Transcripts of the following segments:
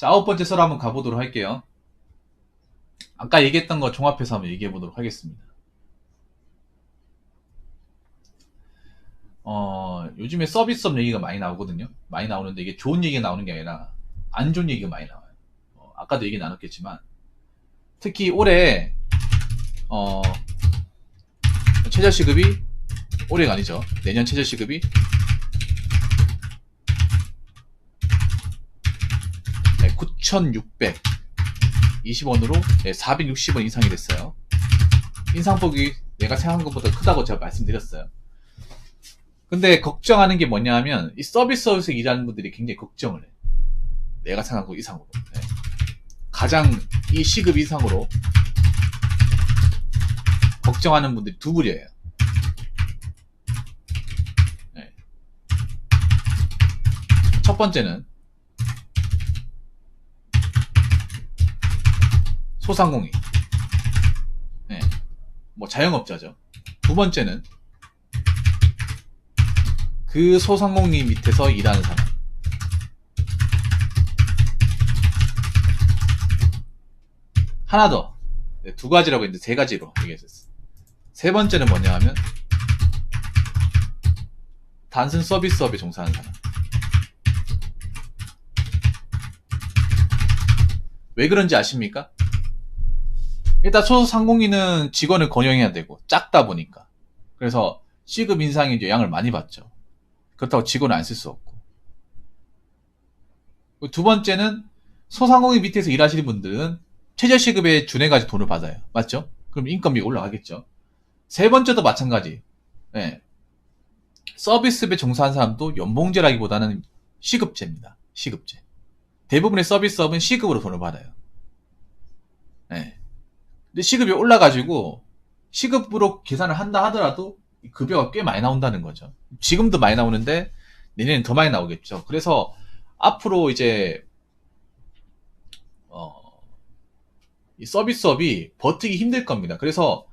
자, 9번째 썰 한번 가보도록 할게요. 아까 얘기했던 거 종합해서 한번 얘기해 보도록 하겠습니다. 요즘에 서비스업 얘기가 많이 나오거든요. 많이 나오는데 이게 좋은 얘기가 나오는 게 아니라 안 좋은 얘기가 많이 나와요. 아까도 얘기 나눴겠지만 특히 올해 최저시급이 올해가 아니죠. 내년 최저시급이 9,620원으로 460원 이상이 됐어요. 인상폭이 내가 생각한 것보다 크다고 제가 말씀드렸어요. 근데 걱정하는 게 뭐냐 하면 이 서비스업에서 일하는 분들이 굉장히 걱정을 해. 내가 생각한 것 이상으로. 네. 가장 이 시급 이상으로 걱정하는 분들이 두 부류예요. 네. 첫 번째는 소상공인. 네. 뭐 자영업자죠. 두 번째는 그 소상공인 밑에서 일하는 사람. 하나 더. 네, 두 가지라고 했는데 세 가지로 얘기했었어요. 세 번째는 뭐냐 하면 단순 서비스업에 종사하는 사람. 왜 그런지 아십니까? 일단 소상공인은 직원을 건용해야 되고 작다 보니까 그래서 시급 인상이 이제 양을 많이 받죠. 그렇다고 직원을 안 쓸 수 없고. 두 번째는 소상공인 밑에서 일하시는 분들은 최저시급에 준해가지고 돈을 받아요. 맞죠? 그럼 인건비 올라가겠죠. 세 번째도 마찬가지. 네. 서비스업에 종사한 사람도 연봉제라기보다는 시급제입니다. 시급제. 대부분의 서비스업은 시급으로 돈을 받아요. 네. 근데 시급이 올라가지고 시급으로 계산을 한다 하더라도 급여가 꽤 많이 나온다는 거죠. 지금도 많이 나오는데 내년엔 더 많이 나오겠죠. 그래서 앞으로 이제 이 서비스업이 버티기 힘들 겁니다. 그래서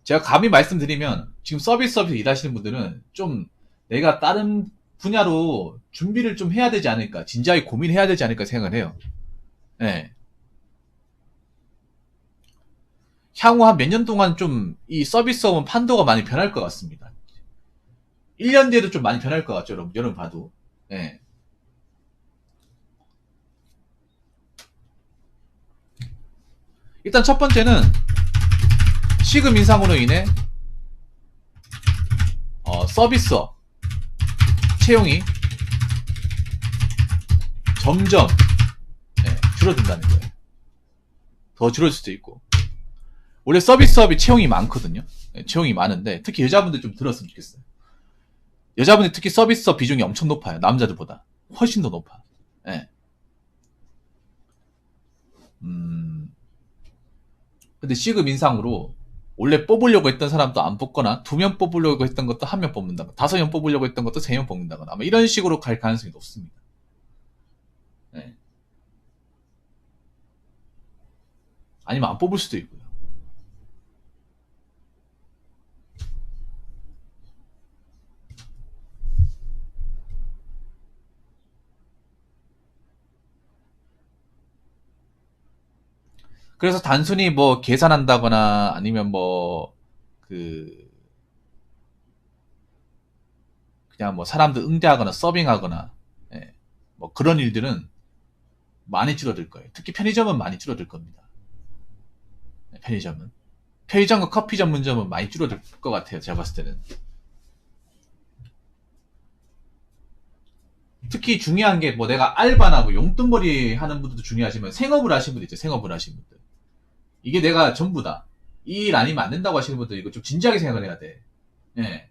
제가 감히 말씀드리면 지금 서비스업에서 일하시는 분들은 좀 내가 다른 분야로 준비를 좀 해야 되지 않을까, 진지하게 고민해야 되지 않을까 생각을 해요. 네. 향후 한 몇 년 동안 좀 이 서비스업은 판도가 많이 변할 것 같습니다. 1년 뒤에도 좀 많이 변할 것 같죠, 여러분 봐도. 네. 일단 첫 번째는 시급 인상으로 인해 서비스업 채용이 점점 줄어든다는 거예요. 더 줄어들 수도 있고. 원래 서비스업이 채용이 많거든요. 채용이 많은데 특히 여자분들 좀 들었으면 좋겠어요. 여자분들 특히 서비스업 비중이 엄청 높아요. 남자들보다 훨씬 더 높아. 네. 근데 시급 인상으로 원래 뽑으려고 했던 사람도 안 뽑거나 2명 뽑으려고 했던 것도 1명 뽑는다거나 5명 뽑으려고 했던 것도 3명 뽑는다거나 아마 이런 식으로 갈 가능성이 높습니다. 네. 아니면 안 뽑을 수도 있고요. 그래서 단순히 뭐 계산한다거나 아니면 뭐 그냥 뭐 사람들 응대하거나 서빙하거나 뭐 그런 일들은 많이 줄어들 거예요. 특히 편의점은 많이 줄어들 겁니다. 편의점과 커피 전문점은 많이 줄어들 것 같아요. 제가 봤을 때는. 특히 중요한 게 뭐 내가 알바나 뭐 용돈벌이 하는 분들도 중요하지만 생업을 하시는 분들 있죠. 생업을 하시는 분들. 이게 내가 전부다. 이 일 아니면 안 된다고 하시는 분들 이거 좀 진지하게 생각을 해야 돼. 예.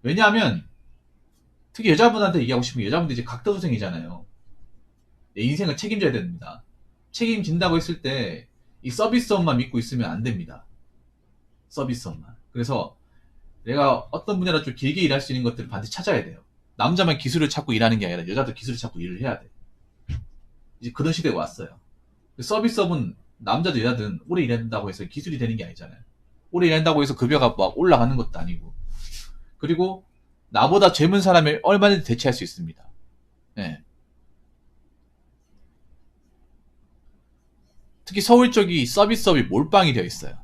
왜냐하면 특히 여자분한테 얘기하고 싶은 게 여자분들 이제 각도소생이잖아요. 내 인생을 책임져야 됩니다. 책임진다고 했을 때 이 서비스업만 믿고 있으면 안 됩니다. 서비스업만. 그래서 내가 어떤 분야로 좀 길게 일할 수 있는 것들을 반드시 찾아야 돼요. 남자만 기술을 찾고 일하는 게 아니라 여자도 기술을 찾고 일을 해야 돼. 이제 그런 시대가 왔어요. 서비스업은 남자든 여자든 오래 일한다고 해서 기술이 되는 게 아니잖아요. 오래 일한다고 해서 급여가 막 올라가는 것도 아니고. 그리고 나보다 젊은 사람을 얼마든지 대체할 수 있습니다. 네. 특히 서울 쪽이 서비스업이 몰빵이 되어 있어요.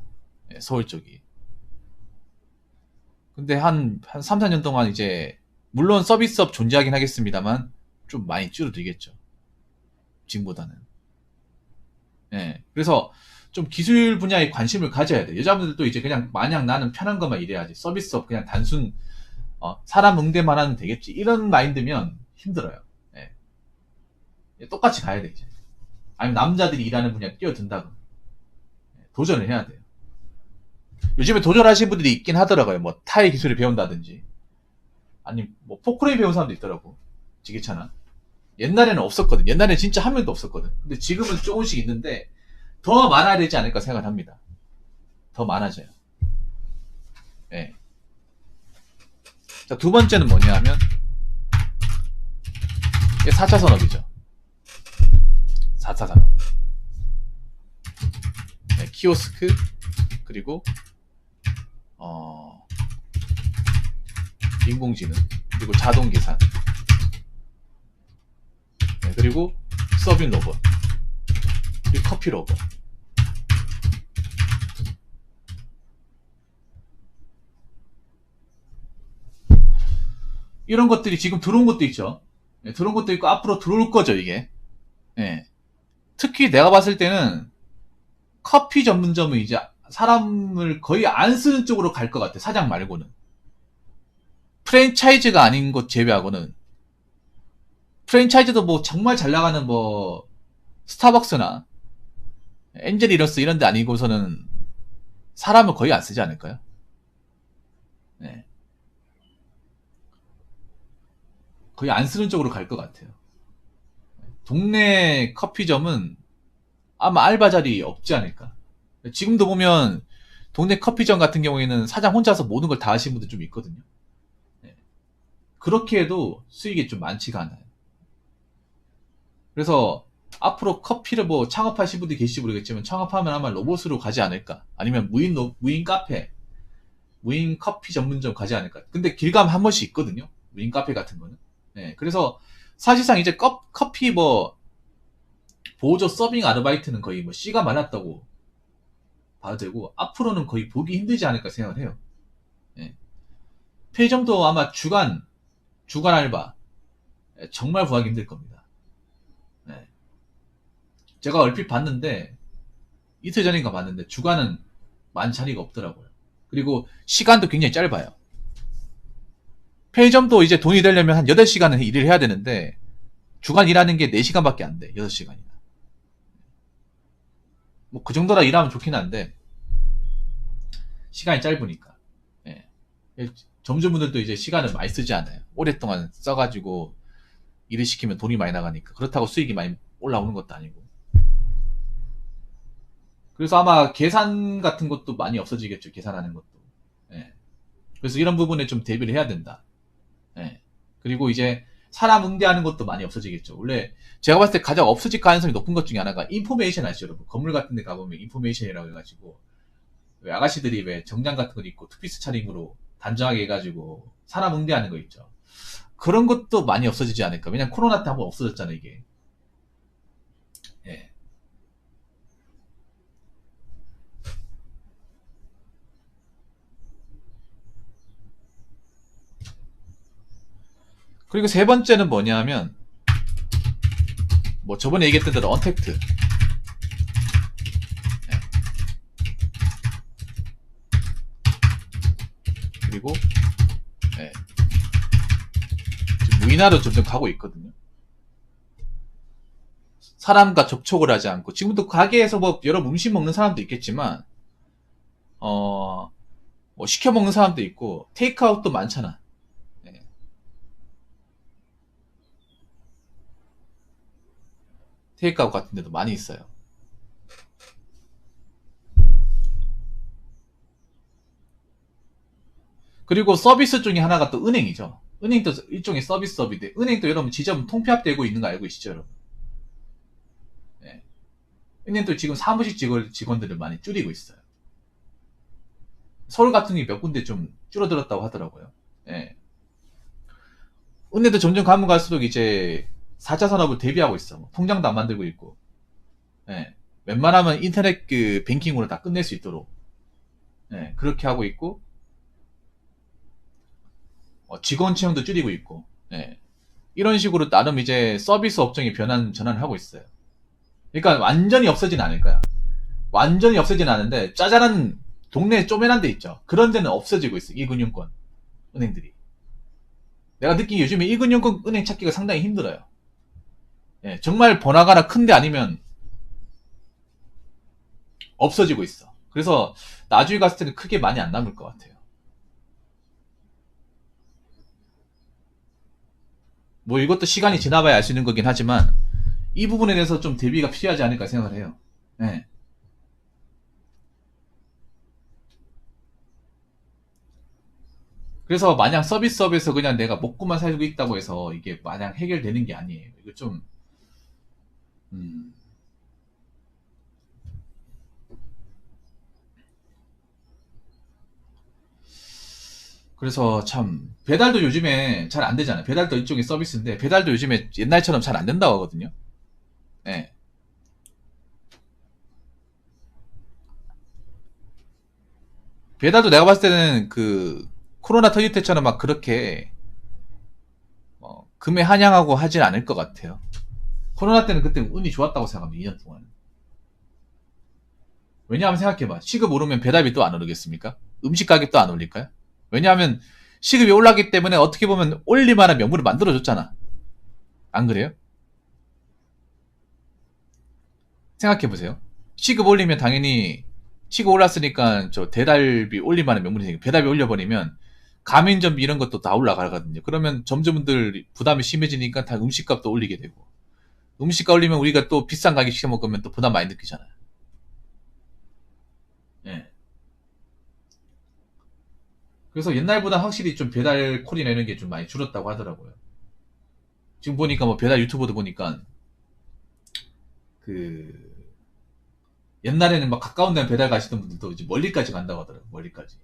예, 서울 쪽이. 근데 한 3, 4년 동안 이제, 물론 서비스업 존재하긴 하겠습니다만, 좀 많이 줄어들겠죠. 지금보다는. 예. 그래서 좀 기술 분야에 관심을 가져야 돼. 여자분들도 이제 그냥 마냥 나는 편한 것만 일해야지. 서비스업 그냥 단순, 사람 응대만 하면 되겠지. 이런 마인드면 힘들어요. 예. 똑같이 가야 돼, 이제. 아니면 남자들이 일하는 분야에 뛰어든다고. 도전을 해야 돼요. 요즘에 도전하시는 분들이 있긴 하더라고요. 뭐 타의 기술을 배운다든지, 아니 뭐 포크레인 배운 사람도 있더라고. 지게차나. 옛날에는 없었거든. 옛날에 진짜 한 명도 없었거든. 근데 지금은 조금씩 있는데 더 많아야 되지 않을까 생각을 합니다. 더 많아져요. 예. 자, 두 번째는 뭐냐 하면 4차 산업이죠. 4차 산업. 네, 키오스크, 그리고 인공지능, 그리고 자동 계산, 네, 그리고 서빙 로봇, 그리고 커피 로봇. 이런 것들이 지금 들어온 것도 있죠. 네, 들어온 것도 있고 앞으로 들어올 거죠, 이게. 네. 특히 내가 봤을 때는 커피 전문점은 이제 사람을 거의 안 쓰는 쪽으로 갈 것 같아. 사장 말고는. 프랜차이즈가 아닌 것 제외하고는. 프랜차이즈도 뭐 정말 잘 나가는 뭐 스타벅스나 엔젤이러스 이런 데 아니고서는 사람을 거의 안 쓰지 않을까요? 네. 거의 안 쓰는 쪽으로 갈 것 같아요. 동네 커피점은 아마 알바 자리 없지 않을까. 지금도 보면 동네 커피점 같은 경우에는 사장 혼자서 모든 걸 다 하시는 분들 좀 있거든요. 네. 그렇게 해도 수익이 좀 많지가 않아요. 그래서 앞으로 커피를 뭐 창업하신 분들이 계실지 모르겠지만 창업하면 아마 로봇으로 가지 않을까. 아니면 무인 카페, 무인 커피 전문점 가지 않을까. 근데 길 가면 한 번씩 있거든요. 무인 카페 같은 거는. 네. 그래서 사실상 이제 커피 뭐 보조 서빙 아르바이트는 거의 뭐 씨가 말랐다고 봐도 되고 앞으로는 거의 보기 힘들지 않을까 생각을 해요. 네. 편의점도 아마 주간 알바 정말 구하기 힘들 겁니다. 네. 제가 얼핏 봤는데 이틀 전인가 봤는데 주간은 많은 자리가 없더라고요. 그리고 시간도 굉장히 짧아요. 편의점도 이제 돈이 되려면 한 8시간은 일을 해야 되는데 주간 일하는 게 4시간밖에 안 돼. 6시간이나. 뭐 그 정도라 일하면 좋긴 한데 시간이 짧으니까. 예. 점주분들도 이제 시간을 많이 쓰지 않아요. 오랫동안 써가지고 일을 시키면 돈이 많이 나가니까. 그렇다고 수익이 많이 올라오는 것도 아니고. 그래서 아마 계산 같은 것도 많이 없어지겠죠. 계산하는 것도. 예. 그래서 이런 부분에 좀 대비를 해야 된다. 예. 그리고 이제 사람 응대하는 것도 많이 없어지겠죠. 원래 제가 봤을 때 가장 없어질 가능성이 높은 것 중에 하나가 인포메이션 아시죠, 여러분? 건물 같은 데 가보면 인포메이션이라고 해가지고 왜 아가씨들이 왜 정장 같은 거 입고 투피스 차림으로 단정하게 해가지고 사람 응대하는 거 있죠. 그런 것도 많이 없어지지 않을까. 왜냐면 코로나 때 한번 없어졌잖아, 이게. 예. 그리고 세 번째는 뭐냐면 뭐 저번에 얘기했던 대로 언택트. 예. 그리고 예. 지금 무인화로 점점 가고 있거든요. 사람과 접촉을 하지 않고 지금도 가게에서 뭐 여러 음식 먹는 사람도 있겠지만 뭐 시켜 먹는 사람도 있고 테이크아웃도 많잖아. 예. 테이크아웃 같은 데도 많이 있어요. 그리고 서비스 중에 하나가 또 은행이죠. 은행도 일종의 서비스업인데 은행도 여러분 지점 통폐합되고 있는 거 알고 계시죠, 여러분? 예. 은행도 지금 사무직 직원들을 많이 줄이고 있어요. 서울 같은 게 몇 군데 좀 줄어들었다고 하더라고요. 예. 은행도 점점 가면 갈수록 이제 4차 산업을 대비하고 있어. 뭐 통장도 안 만들고 있고. 예. 웬만하면 인터넷 그 뱅킹으로 다 끝낼 수 있도록 예, 그렇게 하고 있고 직원 채용도 줄이고 있고 예, 이런 식으로 나름 이제 서비스 업종이 전환을 하고 있어요. 그러니까 완전히 없어지는 않을 거야. 완전히 없어지는 않은데 짜잘한 동네 쪼매난 데 있죠. 그런 데는 없어지고 있어. 이금융권 은행들이. 내가 느끼기 요즘에 이금융권 은행 찾기가 상당히 힘들어요. 예, 정말 번화가나 큰데 아니면 없어지고 있어. 그래서 나중에 갔을 때는 크게 많이 안 남을 것 같아요. 뭐 이것도 시간이 지나봐야 알 수 있는 거긴 하지만 이 부분에 대해서 좀 대비가 필요하지 않을까 생각을 해요. 예. 그래서 마냥 서비스업에서 그냥 내가 먹고만 살고 있다고 해서 이게 마냥 해결되는 게 아니에요. 이거 좀 음, 그래서 참 배달도 요즘에 잘 안 되잖아요. 배달도 일종의 서비스인데 배달도 요즘에 옛날처럼 잘 안 된다고 하거든요. 예. 배달도 내가 봤을 때는 그 코로나 터질 때처럼 막 그렇게 금에 한양하고 하진 않을 것 같아요. 코로나 때는 그때 운이 좋았다고 생각합니다. 2년 동안. 왜냐하면 생각해봐. 시급 오르면 배달비 또 안 오르겠습니까? 음식 가격 또 안 올릴까요? 왜냐하면 시급이 올랐기 때문에 어떻게 보면 올릴만한 명분을 만들어줬잖아. 안 그래요? 생각해보세요. 시급 올리면 당연히 시급 올랐으니까 저 배달비 올릴만한 명분이 생겨. 배달비 올려버리면 가맹점비 이런 것도 다 올라가거든요. 그러면 점주분들 부담이 심해지니까 다 음식값도 올리게 되고 음식값 올리면 우리가 또 비싼 가격 시켜 먹으면 또 부담 많이 느끼잖아요. 예. 그래서 옛날보다 확실히 좀 배달 콜이나 이런 게 좀 많이 줄었다고 하더라고요. 지금 보니까 뭐 배달 유튜버도 보니까 그 옛날에는 막 가까운 데 배달 가시던 분들도 이제 멀리까지 간다고 하더라고요. 멀리까지.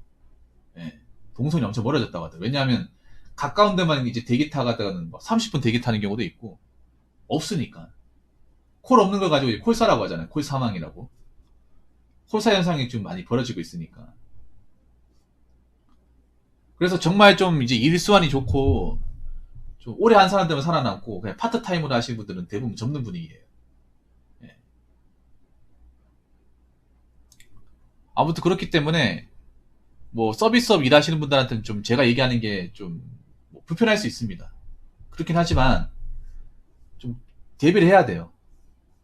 예. 동선이 엄청 멀어졌다고 하더라고요. 왜냐하면 가까운 데만 이제 대기 타가다가는 막 30분 대기 타는 경우도 있고 없으니까. 콜 없는 걸 가지고 이제 콜사라고 하잖아요. 콜 사망이라고. 콜사 현상이 좀 많이 벌어지고 있으니까. 그래서 정말 좀 이제 일수완이 좋고 좀 오래 한 사람들은 살아남고 그냥 파트타임으로 하시는 분들은 대부분 접는 분위기예요. 예. 아무튼 그렇기 때문에 뭐 서비스업 일하시는 분들한테는 좀 제가 얘기하는 게좀 뭐 불편할 수 있습니다. 그렇긴 하지만 좀 대비를 해야 돼요.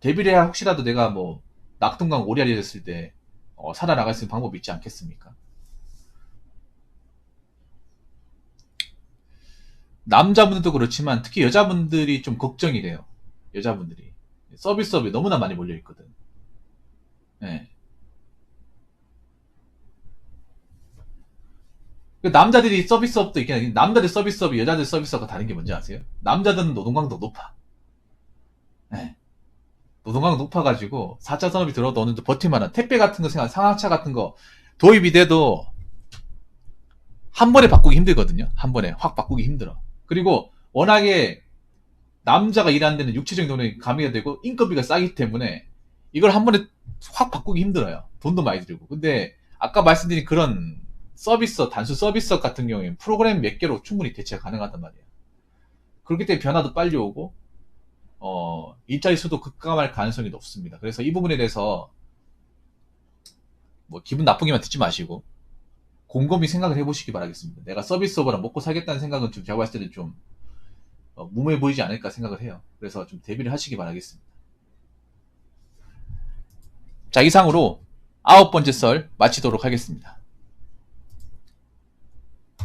대비를 해야 혹시라도 내가 뭐 낙동강 오리알이 됐을 때 살아나갈 수 있는 방법이 있지 않겠습니까? 남자분들도 그렇지만 특히 여자분들이 좀 걱정이 돼요. 여자분들이 서비스업에 너무나 많이 몰려 있거든. 예. 그 남자들이 서비스업도 있긴 한데 남자들 서비스업이 여자들 서비스업과 다른 게 뭔지 아세요? 남자들은 노동강도 높아. 예. 노동강 높아가지고 4차 산업이 들어도 어느 정도 버틸만한 택배 같은 거 생각 상하차 같은 거 도입이 돼도 한 번에 바꾸기 힘들거든요. 한 번에 확 바꾸기 힘들어. 그리고 워낙에 남자가 일하는 데는 육체적인 노동이 가미가 되고 인건비가 싸기 때문에 이걸 한 번에 확 바꾸기 힘들어요. 돈도 많이 들고. 근데 아까 말씀드린 그런 서비스, 단순 서비스 같은 경우에는 프로그램 몇 개로 충분히 대체가 가능하단 말이에요. 그렇기 때문에 변화도 빨리 오고, 일자리 수도 급감할 가능성이 높습니다. 그래서 이 부분에 대해서 뭐 기분 나쁘게만 듣지 마시고, 곰곰이 생각을 해보시기 바라겠습니다. 내가 서비스업으로 먹고 살겠다는 생각은 좀 제가 봤을 때는 좀 무모해 보이지 않을까 생각을 해요. 그래서 좀 대비를 하시기 바라겠습니다. 자, 이상으로 9번째 썰 마치도록 하겠습니다.